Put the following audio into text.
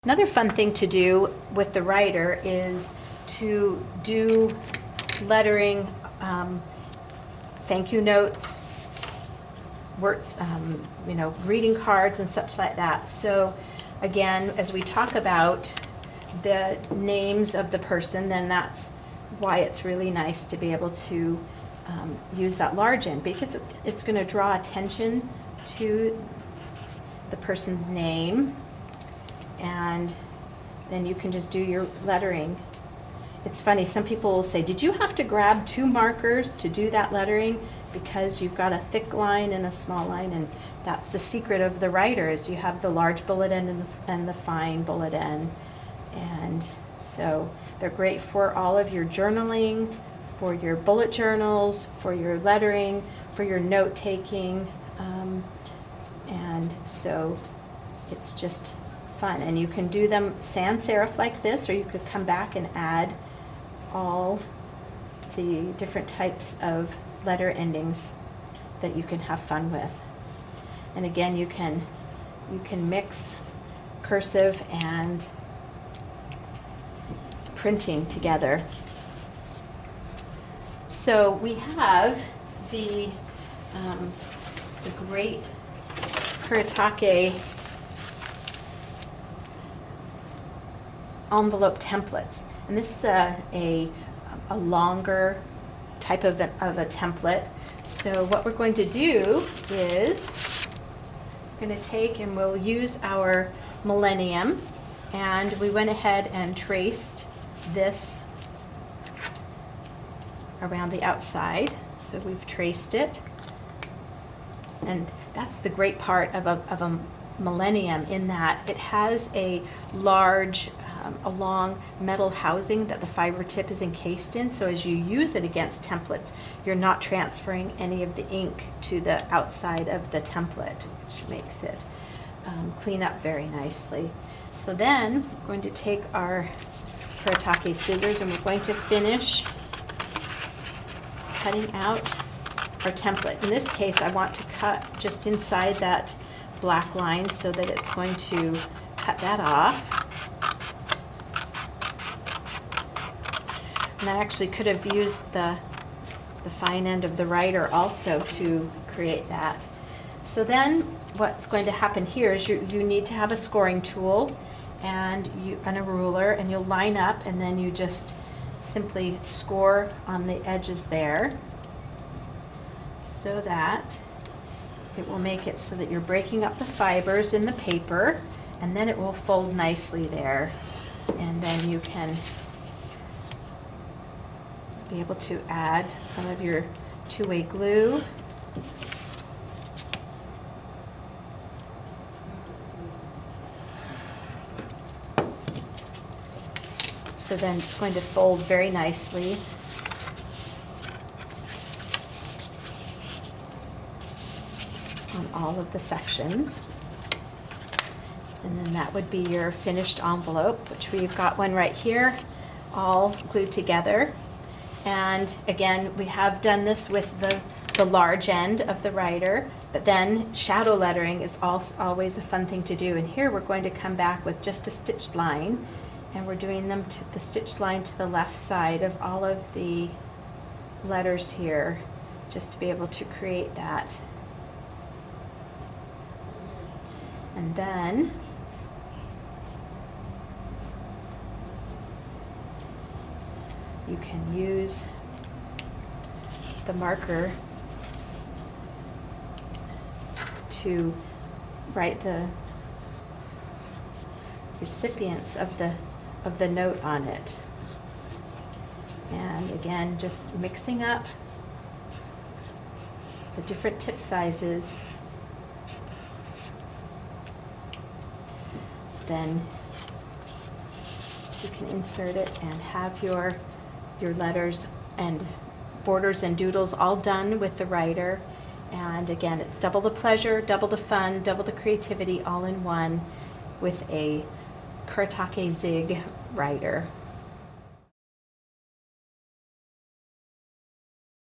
Another fun thing to do with the writer is to do lettering, thank you notes, words, greeting cards and such like that. So again, as we talk about the names of the person, then that's why it's really nice to be able to use that large end, because it's going to draw attention to the person's name, and then you can just do your lettering. It's funny, some people will say, did you have to grab two markers to do that lettering? Because you've got a thick line and a small line, and that's the secret of the writer, is you have the large bullet end and the fine bullet end. And so they're great for all of your journaling, for your bullet journals, for your lettering, for your note taking, and so it's just fun. And you can do them sans serif like this, or you could come back and add all the different types of letter endings that you can have fun with. And again, you can mix cursive and printing together. So we have the great Cardmaking envelope templates, and this is a longer type of a template. So what we're going to do is we're going to take and we'll use our millennium, and we went ahead and traced this around the outside. So we've traced it, and that's the great part of a millennium, in that it has a large a long metal housing that the fiber tip is encased in. So as you use it against templates, you're not transferring any of the ink to the outside of the template, which makes it clean up very nicely. So then we're going to take our Cardmaking scissors, and we're going to finish cutting out our template. In this case, I want to cut just inside that black line so that it's going to cut that off. And I actually could have used the fine end of the writer also to create that. So then what's going to happen here is you need to have a scoring tool and a ruler, and you'll line up, and then you just simply score on the edges there, so that it will make it so that you're breaking up the fibers in the paper, and then it will fold nicely there. And then you can be able to add some of your two-way glue. So then it's going to fold very nicely. On all of the sections. And then that would be your finished envelope, which we've got one right here, all glued together. And again, we have done this with the large end of the writer, but then shadow lettering is also always a fun thing to do. And here we're going to come back with just a stitched line, and we're doing them to the stitched line to the left side of all of the letters here, just to be able to create that. And then you can use the marker to write the recipients of the note on it. And again, just mixing up the different tip sizes. Then you can insert it and have your letters and borders and doodles all done with the writer. And again, it's double the pleasure, double the fun, double the creativity, all in one with a Cardmaking ZIG writer.